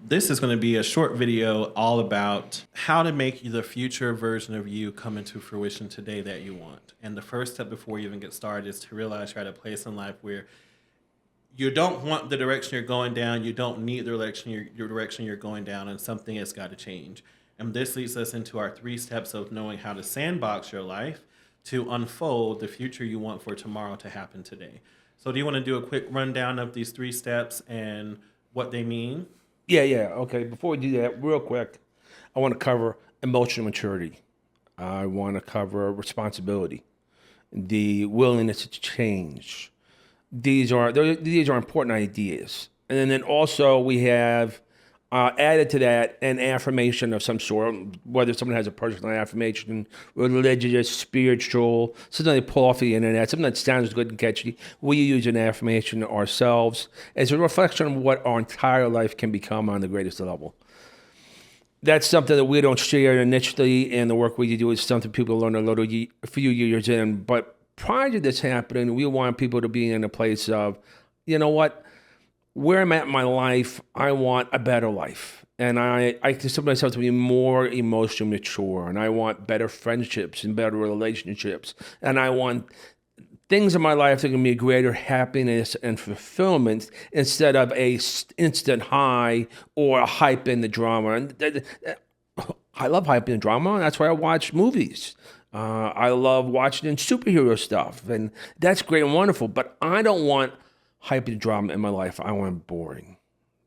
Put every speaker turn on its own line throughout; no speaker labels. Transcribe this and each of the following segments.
This is going to be a short video all about how to make the future version of you come into fruition today that you want. And the first step before you even get started is to realize you're at a place in life where you don't want the direction you're going down. You don't need the direction your direction you're going down, and something has got to change. And this leads us into our 3 steps of knowing how to sandbox your life to unfold the future you want for tomorrow to happen today. So, do you want to do a quick rundown of these 3 steps and what they mean?
Yeah. Okay. Before we do that, real quick, I want to cover emotional maturity. I want to cover responsibility, the willingness to change. These are important ideas. And then also we have added to that an affirmation of some sort, whether someone has a personal affirmation, religious, spiritual, something they pull off the internet, something that sounds good and catchy. We use an affirmation ourselves as a reflection of what our entire life can become on the greatest level. That's something that we don't share initially, and the work we do is something people learn a few years in. But prior to this happening, we want people to be in a place of, you know what, where I'm at in my life, I want a better life. And I consider myself to be more emotionally mature, and I want better friendships and better relationships. And I want things in my life that can be greater happiness and fulfillment instead of a instant high or a hype in the drama. And I love hype in drama, and that's why I watch movies. I love watching superhero stuff, and that's great and wonderful. But I don't want hype and drama in my life. I want boring.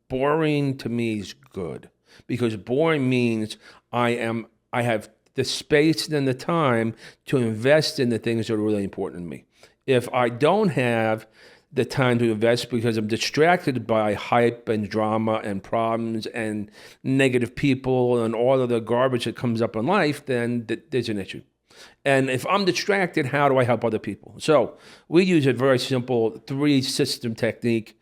Boring to me is good, because boring means I have the space and the time to invest in the things that are really important to me. If I don't have the time to invest because I'm distracted by hype and drama and problems and negative people and all of the garbage that comes up in life, then there's an issue. And if I'm distracted, how do I help other people? So we use a very simple 3-system technique.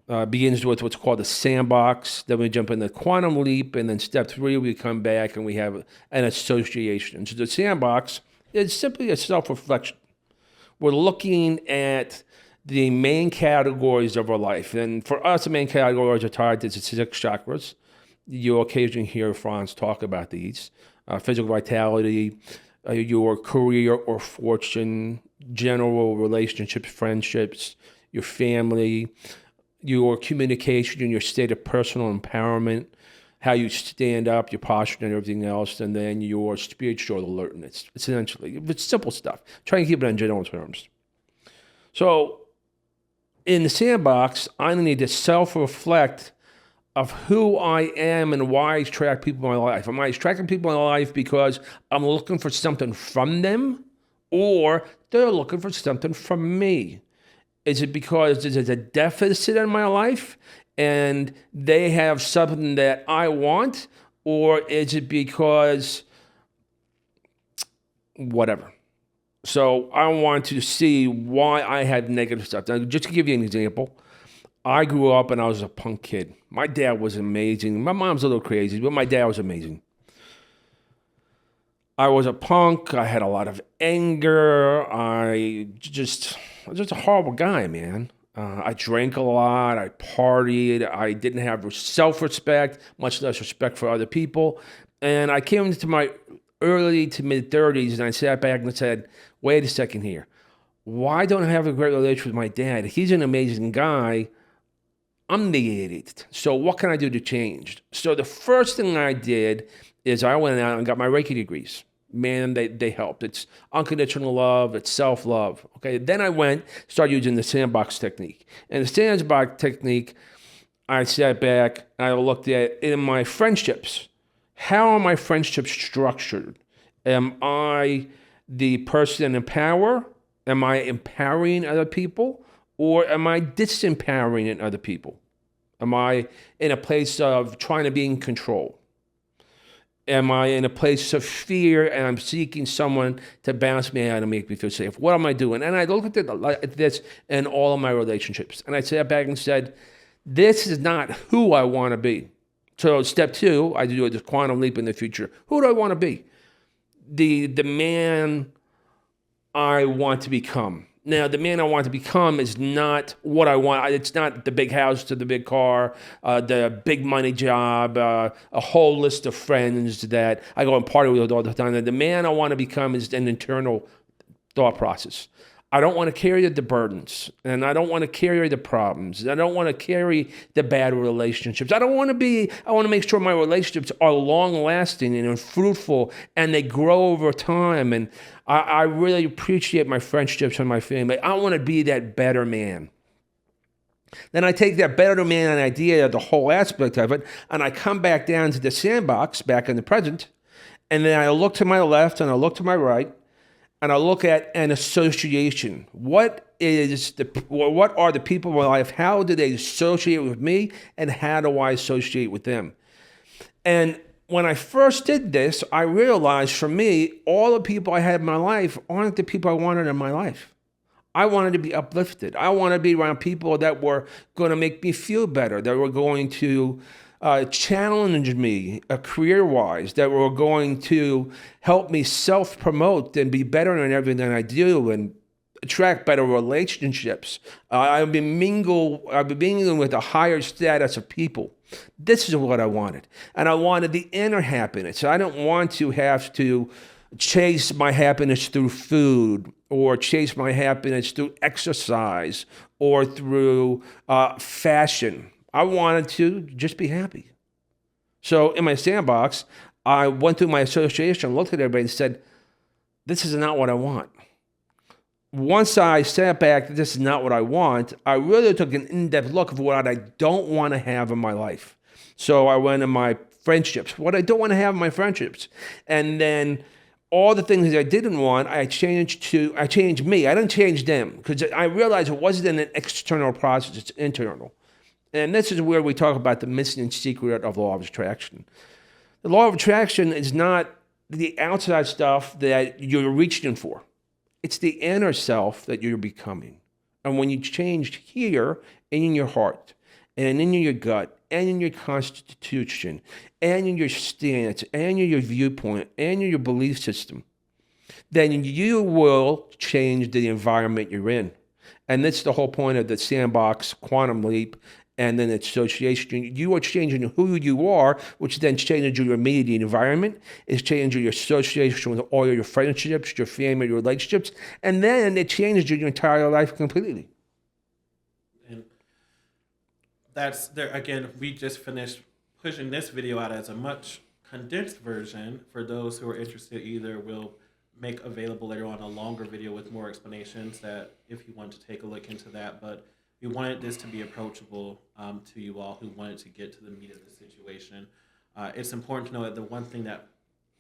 Begins with what's called the Sandbox. Then we jump in the quantum leap. And then step 3, we come back and we have an association. So the Sandbox is simply a self-reflection. We're looking at the main categories of our life. And for us, the main categories are tied to the 6 chakras. You'll occasionally hear Franz talk about these. Physical vitality, your career or fortune, general relationships, friendships, your family, your communication and your state of personal empowerment, how you stand up, your posture and everything else, and then your spiritual alertness, essentially. It's simple stuff. Try and keep it in general terms. So in the Sandbox, I need to self-reflect of who I am and why I attract people in my life. Am I attracting people in my life because I'm looking for something from them, or they're looking for something from me? Is it because there's a deficit in my life and they have something that I want, or is it because whatever? So I want to see why I have negative stuff. Now, just to give you an example, I grew up and I was a punk kid. My dad was amazing. My mom's a little crazy, but my dad was amazing. I was a punk. I had a lot of anger. I was just a horrible guy, man. I drank a lot. I partied. I didn't have self-respect, much less respect for other people. And I came into my early to mid-30s and I sat back and said, wait a second here. Why don't I have a great relationship with my dad? He's an amazing guy. I'm the idiot. So what can I do to change? So the first thing I did is I went out and got my Reiki degrees. Man, they helped. It's unconditional love. It's self-love. Okay. Then I started using the Sandbox technique. And the Sandbox technique, I sat back and I looked at in my friendships. How are my friendships structured? Am I the person in power? Am I empowering other people? Or am I disempowering in other people? Am I in a place of trying to be in control? Am I in a place of fear and I'm seeking someone to bounce me out and make me feel safe? What am I doing? And I looked at this in all of my relationships. And I sat back and said, this is not who I want to be. So step 2, I do this quantum leap in the future. Who do I want to be? The man I want to become. Now, the man I want to become is not what I want. It's not the big house to the big car, the big money job, a whole list of friends that I go and party with all the time. The man I want to become is an internal thought process. I don't want to carry the burdens, and I don't want to carry the problems. I don't want to carry the bad relationships. I want to make sure my relationships are long lasting and fruitful, and they grow over time. And I really appreciate my friendships and my family. I want to be that better man. Then I take that better man idea, the whole aspect of it, and I come back down to the sandbox, back in the present, and then I look to my left and I look to my right, and I look at an association. What are the people in my life? How do they associate with me? And how do I associate with them? And when I first did this, I realized for me, all the people I had in my life aren't the people I wanted in my life. I wanted to be uplifted. I wanted to be around people that were going to make me feel better, that were going to challenge me career-wise, that were going to help me self-promote and be better in everything I do and attract better relationships. I've been mingling with a higher status of people. This is what I wanted. And I wanted the inner happiness. I don't want to have to chase my happiness through food or chase my happiness through exercise or through fashion. I wanted to just be happy. So in my sandbox, I went through my association, looked at everybody and said, this is not what I want. Once I sat back, this is not what I want, I really took an in-depth look of what I don't want to have in my life. So I went in my friendships, what I don't want to have in my friendships. And then all the things that I didn't want, I changed me. I didn't change them because I realized it wasn't an external process, it's internal. And this is where we talk about the missing secret of the law of attraction. The law of attraction is not the outside stuff that you're reaching for. It's the inner self that you're becoming. And when you change here and in your heart and in your gut and in your constitution and in your stance and in your viewpoint and in your belief system, then you will change the environment you're in. And that's the whole point of the sandbox quantum leap and then association. You are changing who you are, which then changes your immediate environment. It's changing your association with all your friendships, your family, your relationships, and then it changes your entire life completely.
And that's there again. We just finished pushing this video out as a much condensed version for those who are interested. Either we'll make available later on a longer video with more explanations that if you want to take a look into that, but we wanted this to be approachable to you all who wanted to get to the meat of the situation. It's important to know that the one thing that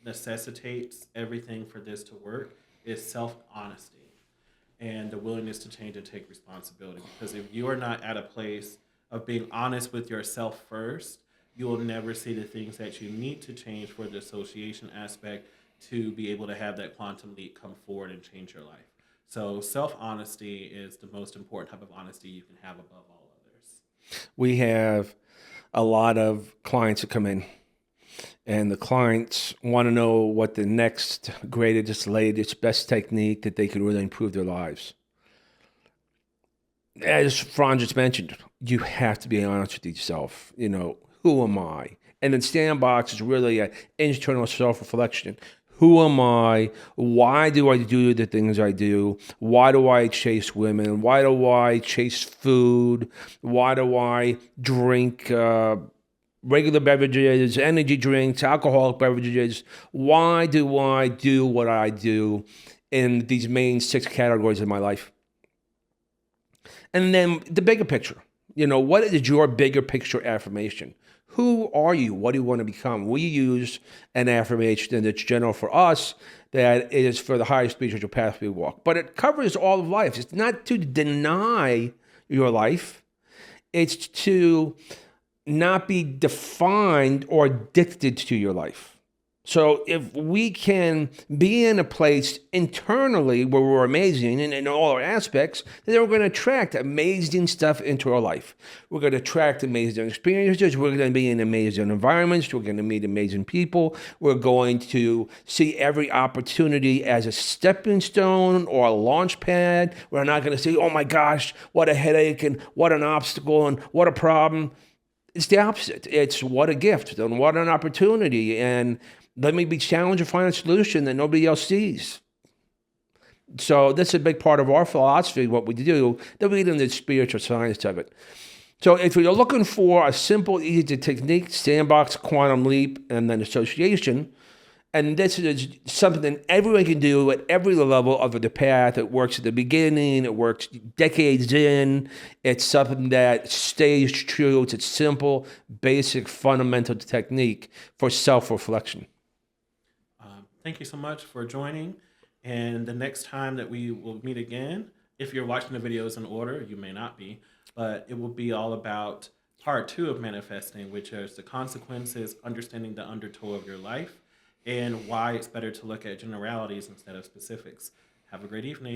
necessitates everything for this to work is self-honesty and the willingness to change and take responsibility. Because if you are not at a place of being honest with yourself first, you will never see the things that you need to change for the association aspect to be able to have that quantum leap come forward and change your life. So self-honesty is the most important type of honesty you can have above all others.
We have a lot of clients that come in, and the clients want to know what the next greatest, latest, best technique that they could really improve their lives. As Franz just mentioned, you have to be honest with yourself. You know, who am I? And then Sandbox is really an internal self-reflection. Who am I? Why do I do the things I do? Why do I chase women? Why do I chase food? Why do I drink regular beverages, energy drinks, alcoholic beverages? Why do I do what I do in these main 6 categories of my life? And then the bigger picture. You know, what is your bigger picture affirmation? Who are you? What do you want to become? We use an affirmation that's general for us, that is for the highest spiritual path we walk. But it covers all of life. It's not to deny your life. It's to not be defined or addicted to your life. So if we can be in a place internally where we're amazing in all our aspects, then we're going to attract amazing stuff into our life. We're going to attract amazing experiences. We're going to be in amazing environments. We're going to meet amazing people. We're going to see every opportunity as a stepping stone or a launch pad. We're not going to say, oh my gosh, what a headache and what an obstacle and what a problem. It's the opposite. It's what a gift and what an opportunity. And let me be challenged to find a solution that nobody else sees. So that's a big part of our philosophy, what we do. Then we get into the spiritual science of it. So if you're looking for a simple, easy technique, Sandbox, Quantum Leap, and then association, and this is something that everyone can do at every level of the path. It works at the beginning. It works decades in. It's something that stays true. It's a simple, basic, fundamental technique for self-reflection.
Thank you so much for joining. And the next time that we will meet again, if you're watching the videos in order, you may not be, but it will be all about part 2 of manifesting, which is the consequences, understanding the undertow of your life, and why it's better to look at generalities instead of specifics. Have a great evening.